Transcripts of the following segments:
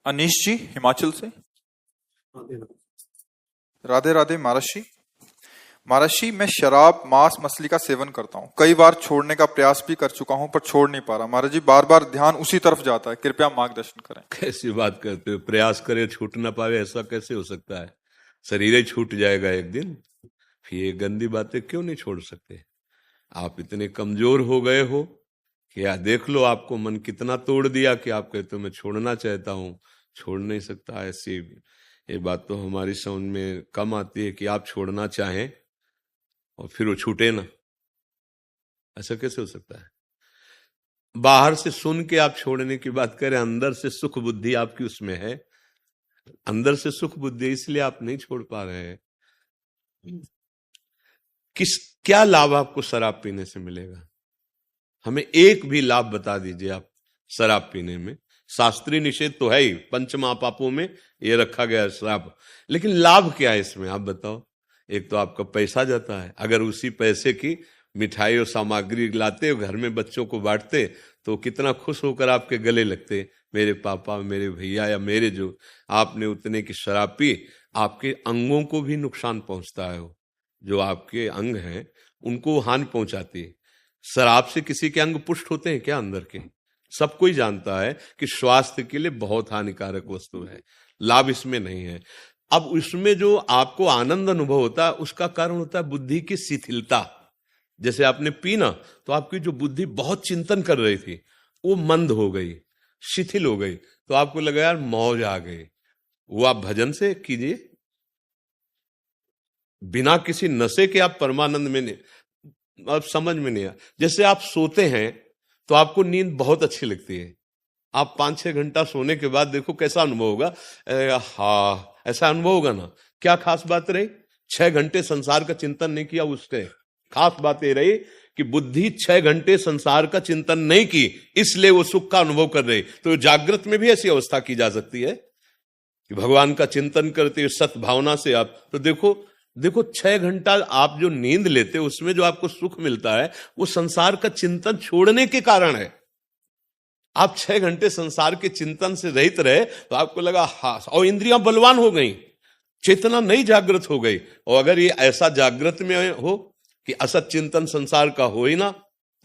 अनीश जी हिमाचल से। राधे राधे महाराज। महाराज, मैं शराब मांस मछली का सेवन करता हूँ, कई बार छोड़ने का प्रयास भी कर चुका हूँ पर छोड़ नहीं पा रहा। महाराज जी, बार बार ध्यान उसी तरफ जाता है, कृपया मार्गदर्शन करें। कैसी बात करते हो? प्रयास करे छूट ना पावे, ऐसा कैसे हो सकता है? शरीर ही छूट जाएगा एक दिन। फिर ये गंदी बातें क्यों नहीं छोड़ सकते? आप इतने कमजोर हो गए हो कि या देख लो, आपको मन कितना तोड़ दिया कि आप कहते हो मैं छोड़ना चाहता हूँ, छोड़ नहीं सकता। ऐसी ये बात तो हमारी समझ में कम आती है कि आप छोड़ना चाहें और फिर वो छूटे ना। ऐसा कैसे हो सकता है? बाहर से सुन के आप छोड़ने की बात करें, अंदर से सुख बुद्धि आपकी उसमें है। अंदर से सुख बुद्धि, इसलिए आप नहीं छोड़ पा रहे हैं। क्या लाभ आपको शराब पीने से मिलेगा? हमें एक भी लाभ बता दीजिए आप शराब पीने में। शास्त्रीय निषेध तो है ही, पंच महापापों में ये रखा गया है शराब, लेकिन लाभ क्या है इसमें आप बताओ। एक तो आपका पैसा जाता है, अगर उसी पैसे की मिठाई और सामग्री लाते और घर में बच्चों को बांटते तो कितना खुश होकर आपके गले लगते, मेरे पापा, मेरे भैया, या मेरे जो आपने उतने की शराब पी। आपके अंगों को भी नुकसान पहुंचता है, जो आपके अंग हैं उनको हानि पहुंचाती है। शराब से किसी के अंग पुष्ट होते हैं क्या? अंदर के सब कोई जानता है कि स्वास्थ्य के लिए बहुत हानिकारक वस्तु है, लाभ इसमें नहीं है। अब इसमें जो आपको आनंद अनुभव होता है उसका कारण होता है बुद्धि की शिथिलता। जैसे आपने पीना तो आपकी जो बुद्धि बहुत चिंतन कर रही थी वो मंद हो गई, शिथिल हो गई, तो आपको लगा यार मौज आ गई। वो आप भजन से कीजिए, बिना किसी नशे के आप परमानंद में नहीं, अब समझ में नहीं आया। जैसे आप सोते हैं तो आपको नींद बहुत अच्छी लगती है, आप 5-6 घंटा सोने के बाद देखो कैसा अनुभव होगा। हाँ, ऐसा अनुभव होगा ना। क्या खास बात रही? 6 घंटे संसार का चिंतन नहीं किया, उसके खास बात ये रही कि बुद्धि 6 घंटे संसार का चिंतन नहीं की, इसलिए वो सुख का अनुभव कर रही। तो जागृत में भी ऐसी अवस्था की जा सकती है कि भगवान का चिंतन करते हुए सत भावना से आप, तो देखो 6 घंटा आप जो नींद लेते उसमें जो आपको सुख मिलता है वो संसार का चिंतन छोड़ने के कारण है। आप 6 घंटे संसार के चिंतन से रहित रहे तो आपको लगा हाँ, और इंद्रियां बलवान हो गई, चेतना नई जागृत हो गई। और अगर ये ऐसा जागृत में हो कि असत चिंतन संसार का हो ही ना,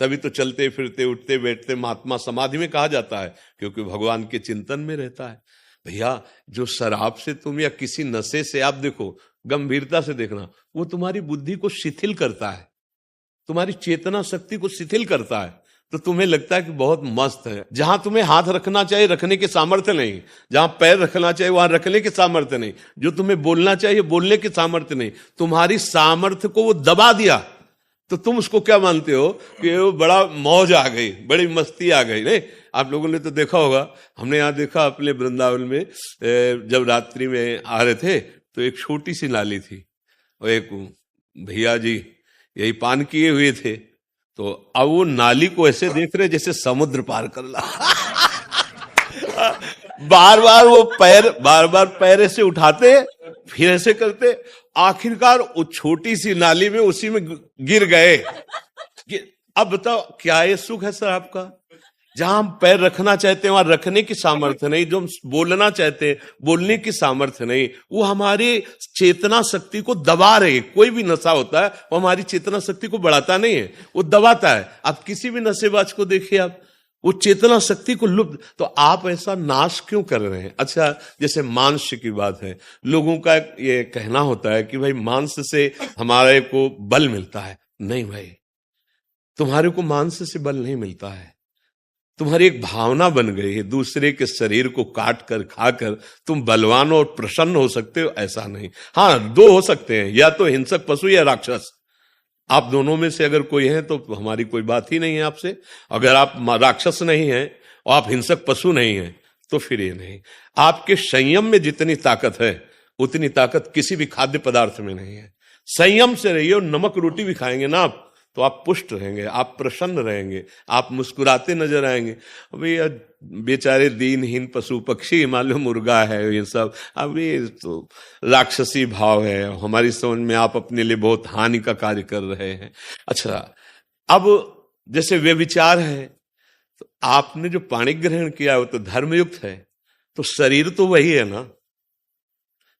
तभी तो चलते फिरते उठते बैठते महात्मा समाधि में कहा जाता है, क्योंकि भगवान के चिंतन में रहता है। भैया, जो शराब से तुम या किसी नशे से, आप देखो गंभीरता से देखना, वो तुम्हारी बुद्धि को शिथिल करता है, तुम्हारी चेतना शक्ति को शिथिल करता है। तो तुम्हें लगता है कि बहुत मस्त है। जहां तुम्हें हाथ रखना चाहिए रखने के सामर्थ्य नहीं, जहां पैर रखना चाहिए वहां रखने के सामर्थ्य नहीं, जो तुम्हें बोलना चाहिए बोलने के सामर्थ्य नहीं, तुम्हारी सामर्थ्य को वो दबा दिया। तो तुम उसको क्या मानते हो कि वो बड़ा मौज आ गई, बड़ी मस्ती आ गई। नहीं, आप लोगों ने तो देखा होगा, हमने यहाँ देखा अपने वृंदावन में, जब रात्रि में आ रहे थे तो एक छोटी सी नाली थी और एक भैया जी यही पान किए हुए थे, तो अब वो नाली को ऐसे देख रहे जैसे समुद्र पार कर ला। बार बार पैर ऐसे उठाते फिर ऐसे करते, आखिरकार वो छोटी सी नाली में उसी में गिर गए। अब बताओ क्या ये सुख है सर आपका? जहां हम पैर रखना चाहते हैं वहां रखने की सामर्थ्य नहीं, जो हम बोलना चाहते हैं बोलने की सामर्थ्य नहीं, वो हमारी चेतना शक्ति को दबा रहे। कोई भी नशा होता है वो हमारी चेतना शक्ति को बढ़ाता नहीं है, वो दबाता है। आप किसी भी नशेबाज को देखिए, आप वो चेतना शक्ति को लुप्त, तो आप ऐसा नाश क्यों कर रहे हैं? अच्छा, जैसे मांस की बात है, लोगों का ये कहना होता है कि भाई मांस से हमारे को बल मिलता है। नहीं भाई, तुम्हारे को मांस से बल नहीं मिलता है, तुम्हारी एक भावना बन गई है, दूसरे के शरीर को काट कर खाकर तुम बलवान और प्रसन्न हो सकते हो, ऐसा नहीं। हाँ, दो हो सकते हैं, या तो हिंसक पशु या राक्षस। आप दोनों में से अगर कोई है तो हमारी कोई बात ही नहीं है आपसे। अगर आप राक्षस नहीं हैं और आप हिंसक पशु नहीं हैं तो फिर ये नहीं। आपके संयम में जितनी ताकत है उतनी ताकत किसी भी खाद्य पदार्थ में नहीं है। संयम से रहिए, और नमक रोटी भी खाएंगे ना आप तो आप पुष्ट रहेंगे, आप प्रसन्न रहेंगे, आप मुस्कुराते नजर आएंगे। अभी बेचारे दीनहीन पशु पक्षी, मालूम मुर्गा है, ये सब अभी तो राक्षसी भाव है हमारी समझ में। आप अपने लिए बहुत हानि का कार्य कर रहे हैं। अच्छा, अब जैसे वे विचार है, तो आपने जो पाणी ग्रहण किया वो तो धर्मयुक्त है, तो शरीर तो वही है ना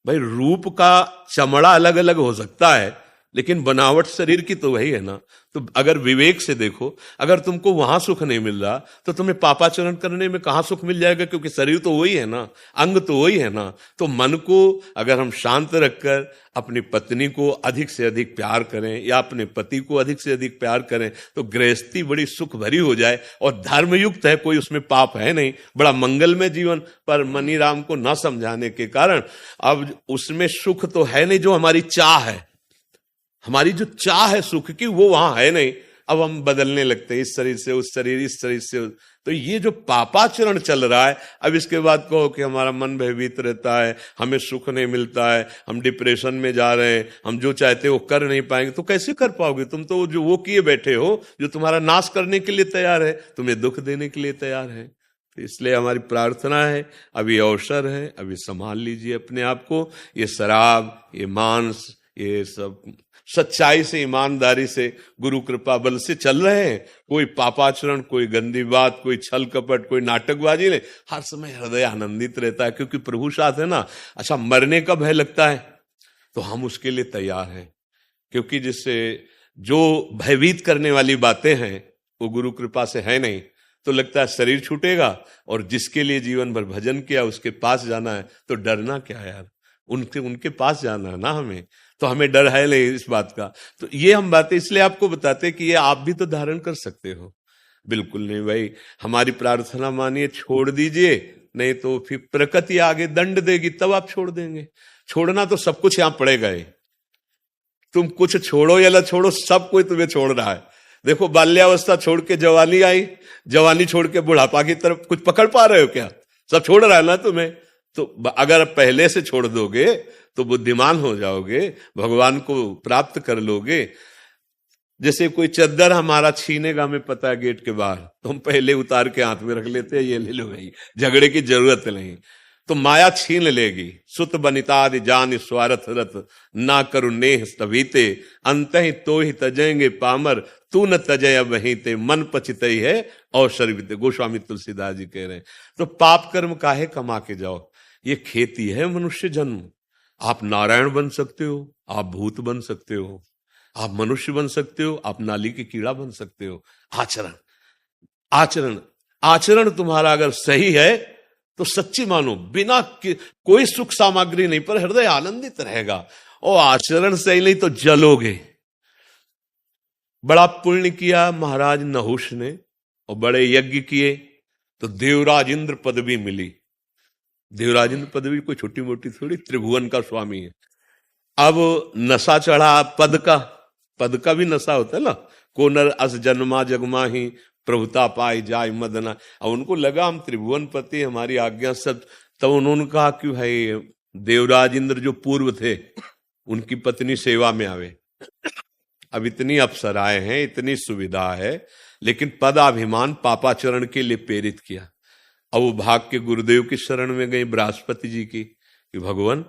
भाई। रूप का चमड़ा अलग अलग हो सकता है, लेकिन बनावट शरीर की तो वही है ना। तो अगर विवेक से देखो, अगर तुमको वहां सुख नहीं मिल रहा तो तुम्हें पापाचरण करने में कहां सुख मिल जाएगा, क्योंकि शरीर तो वही है ना, अंग तो वही है ना। तो मन को अगर हम शांत रखकर अपनी पत्नी को अधिक से अधिक प्यार करें या अपने पति को अधिक से अधिक प्यार करें तो गृहस्थी बड़ी सुख भरी हो जाए और धर्मयुक्त है, कोई उसमें पाप है नहीं, बड़ा मंगलमय जीवन। पर मनीराम को न समझाने के कारण अब उसमें सुख तो है नहीं, जो हमारी चाह है, हमारी जो चाह है सुख की, वो वहां है नहीं। अब हम बदलने लगते हैं, इस शरीर से उस शरीर, इस शरीर से तो ये जो पापाचरण चल रहा है, अब इसके बाद कहो कि हमारा मन भयभीत रहता है, हमें सुख नहीं मिलता है, हम डिप्रेशन में जा रहे हैं, हम जो चाहते हो कर नहीं पाएंगे। तो कैसे कर पाओगे? तुम तो जो वो किए बैठे हो जो तुम्हारा नाश करने के लिए तैयार है, तुम्हें दुख देने के लिए तैयार है। तो इसलिए हमारी प्रार्थना है, अभी अवसर है, अभी संभाल लीजिए अपने आप को। ये शराब, ये मांस, ये सब सच्चाई से, ईमानदारी से, गुरु कृपा बल से चल रहे हैं। कोई पापाचरण, कोई गंदी बात, कोई छल कपट, कोई नाटकबाजी नहीं। हर समय हृदय आनंदित रहता है, क्योंकि प्रभु साथ है ना। अच्छा, मरने का भय लगता है तो हम उसके लिए तैयार हैं, क्योंकि जिससे जो भयभीत करने वाली बातें हैं वो गुरु कृपा से है नहीं। तो लगता है शरीर छूटेगा, और जिसके लिए जीवन भर भजन किया उसके पास जाना है, तो डरना क्या यार, उनके पास जाना है ना हमें। तो हमें डर है नहीं इस बात का। तो ये हम बातें इसलिए आपको बताते हैं कि ये आप भी तो धारण कर सकते हो। बिल्कुल नहीं भाई, हमारी प्रार्थना मानिए, छोड़ दीजिए, नहीं तो फिर प्रकृति आगे दंड देगी, तब आप छोड़ देंगे। छोड़ना तो सब कुछ यहां पड़ेगा ही, तुम कुछ छोड़ो या ना छोड़ो, सब कोई तुम्हें छोड़ रहा है। देखो, बाल्यावस्था छोड़ के जवानी आई, जवानी छोड़ के बुढ़ापा की तरफ, कुछ पकड़ पा रहे हो क्या? सब छोड़ रहा है ना तुम्हें। तो अगर पहले से छोड़ दोगे तो बुद्धिमान हो जाओगे, भगवान को प्राप्त कर लोगे। जैसे कोई चद्दर हमारा छीनेगा, हमें पता है गेट के बाहर, तो हम पहले उतार के हाथ में रख लेते हैं, ये ले लो भाई, झगड़े की जरूरत नहीं। तो माया छीन लेगी। सुत बनितादि जान स्वार्थ रथ, ना करु नेह स्तभीते, अंत ही तो ही तजेंगे पामर, तू न तजय वहीं ते, मन पचित ही है अवसर बीते। गोस्वामी तुलसीदास जी कह रहे हैं। तो पाप कर्म काहे कमा के जाओ, ये खेती है मनुष्य जन्म। आप नारायण बन सकते हो, आप भूत बन सकते हो, आप मनुष्य बन सकते हो, आप नाली के कीड़ा बन सकते हो। आचरण, आचरण, आचरण तुम्हारा अगर सही है तो सच्ची मानो, बिना कोई सुख सामग्री नहीं, पर हृदय आनंदित रहेगा। और आचरण सही नहीं तो जलोगे। बड़ा पुण्य किया महाराज नहुष ने, और बड़े यज्ञ किए तो देवराज इंद्र पदवी मिली। देवराज इंद्र पदवी कोई छोटी मोटी थोड़ी, त्रिभुवन का स्वामी है। अब नशा चढ़ा पद का भी नशा होता है ना। को नर अस जन्मा जगमा ही, प्रभुता पाई जाय मदना। अब उनको लगा हम त्रिभुवन पति, हमारी आज्ञा सब। तब उन्होंने कहा कि भाई देवराज इंद्र जो पूर्व थे उनकी पत्नी सेवा में आवे। अब इतनी अप्सराएं हैं, इतनी सुविधा है, लेकिन पदाभिमान पापाचरण के लिए प्रेरित किया। अब वो भाग के गुरुदेव की शरण में गई, बृहस्पति जी की, कि भगवान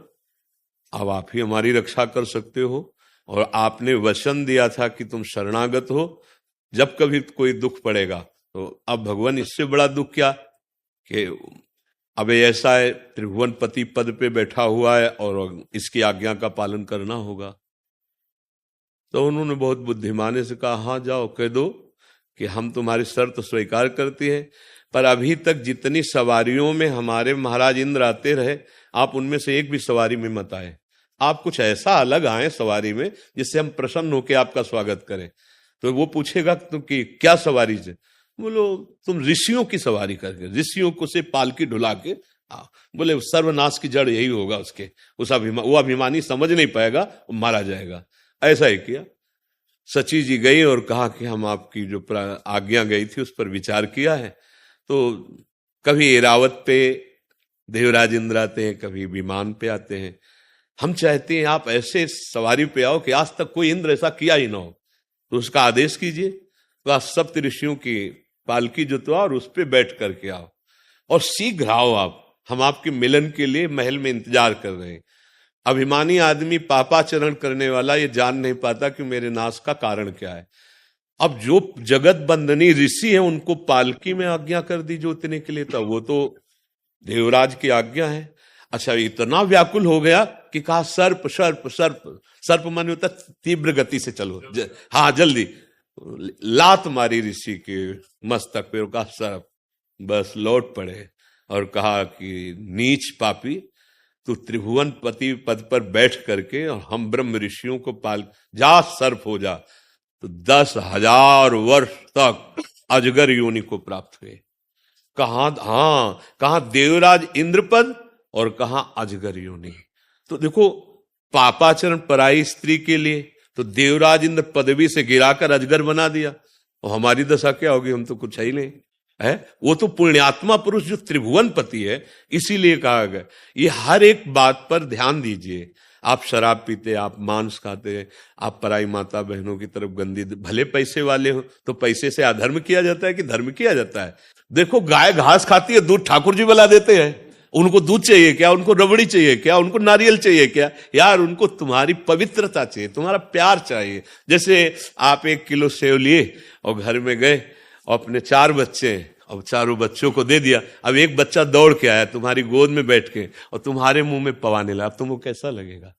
अब आप ही हमारी रक्षा कर सकते हो, और आपने वचन दिया था कि तुम शरणागत हो, जब कभी कोई दुख पड़ेगा। तो अब भगवान इससे बड़ा दुख क्या कि अब ऐसा है, त्रिभुवन पति पद पे बैठा हुआ है और इसकी आज्ञा का पालन करना होगा। तो उन्होंने बहुत बुद्धिमाने से कहा, हाँ जाओ, कह दो कि हम तुम्हारी शर्त स्वीकार करती हैं, पर अभी तक जितनी सवारियों में हमारे महाराज इंद्र आते रहे, आप उनमें से एक भी सवारी में मत आए। आप कुछ ऐसा अलग आए सवारी में जिससे हम प्रसन्न होकर आपका स्वागत करें। तो वो पूछेगा तुम कि क्या सवारी से? बोलो तुम ऋषियों की सवारी करके, ऋषियों को से पालकी ढुला के आओ। बोले सर्वनाश की जड़ यही होगा उसके, वो अभिमानी समझ नहीं पाएगा, वो मारा जाएगा। ऐसा ही किया। सची जी गई और कहा कि हम आपकी जो आज्ञा गई थी उस पर विचार किया है। तो कभी एरावत पे देवराज इंद्र आते हैं, कभी विमान पे आते हैं। हम चाहते हैं आप ऐसे सवारी पे आओ कि आज तक कोई इंद्र ऐसा किया ही ना हो। तो उसका आदेश कीजिए, तो आप सप्त ऋषियों की पालकी जुतवा और उस पर बैठ करके आओ, और शीघ्र आओ आप, हम आपके मिलन के लिए महल में इंतजार कर रहे हैं। अभिमानी आदमी, पापाचरण करने वाला, ये जान नहीं पाता कि मेरे नाश का कारण क्या है। अब जो जगत बंदनी ऋषि है उनको पालकी में आज्ञा कर दी जोतने के लिए, था वो तो देवराज की आज्ञा है। अच्छा, इतना व्याकुल हो गया कि कहा सर्प सर्प सर्प। सर्प माने होता तीव्र गति से चलो, हाँ जल्दी। लात मारी ऋषि के मस्तक पे, कहा सर्प। बस लौट पड़े और कहा कि नीच पापी, तू त्रिभुवन पति पद पर बैठ करके और हम ब्रह्म ऋषियों को पाल, जा सर्प हो जा। तो 10,000 वर्ष तक अजगर योनि को प्राप्त हुए। कहा देवराज इंद्रपद और कहा अजगर योनि। तो देखो, पापाचरण पराई स्त्री के लिए तो देवराज इंद्र पदवी से गिराकर अजगर बना दिया, और हमारी दशा क्या होगी? हम तो कुछ है ही नहीं है। वो तो पुण्यात्मा पुरुष जो त्रिभुवन पति है, इसीलिए कहा गया। ये हर एक बात पर ध्यान दीजिए। आप शराब पीते, आप मांस खाते, आप पराई माता बहनों की तरफ गंदी, भले पैसे वाले हो तो पैसे से अधर्म किया जाता है कि धर्म किया जाता है? देखो, गाय घास खाती है, दूध ठाकुर जी बना देते हैं। उनको दूध चाहिए क्या? उनको रबड़ी चाहिए क्या? उनको नारियल चाहिए क्या? यार, उनको तुम्हारी पवित्रता चाहिए, तुम्हारा प्यार चाहिए। जैसे आप 1 किलो सेव लिए और घर में गए और अपने 4 बच्चे, और चारों बच्चों को दे दिया। अब एक बच्चा दौड़ के आया तुम्हारी गोद में बैठ के और तुम्हारे मुंह में पवाने लगा, अब तुमको कैसा लगेगा?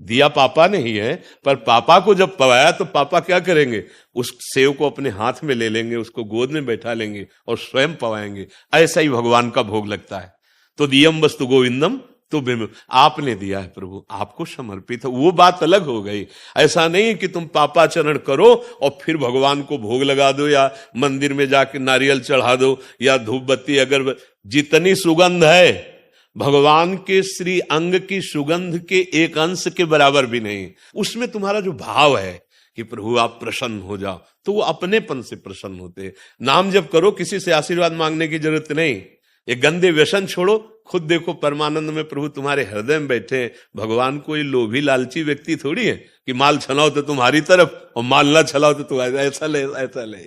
दिया पापा ने ही है, पर पापा को जब पवाया तो पापा क्या करेंगे? उस सेव को अपने हाथ में ले लेंगे, उसको गोद में बैठा लेंगे और स्वयं पवाएंगे। ऐसा ही भगवान का भोग लगता है। तो दियम वस्तु गोविंदम, तो आपने दिया है प्रभु, आपको समर्पित है, वो बात अलग हो गई। ऐसा नहीं कि तुम पापाचरण करो और फिर भगवान को भोग लगा दो, या मंदिर में जाके नारियल चढ़ा दो, या धूप बत्ती अगरबत्ती। जितनी सुगंध है भगवान के श्री अंग की सुगंध के 1 अंश के बराबर भी नहीं। उसमें तुम्हारा जो भाव है कि प्रभु आप प्रसन्न हो जाओ, तो वो अपनेपन से प्रसन्न होते। नाम जब करो, किसी से आशीर्वाद मांगने की जरूरत नहीं। ये गंदे व्यसन छोड़ो, खुद देखो परमानंद में प्रभु तुम्हारे हृदय में बैठे हैं। भगवान कोई लोभी लालची व्यक्ति थोड़ी है कि माल छलाओ तो तुम्हारी तरफ और माल ना छलाओ तो तुम ऐसा ले ऐसा ले।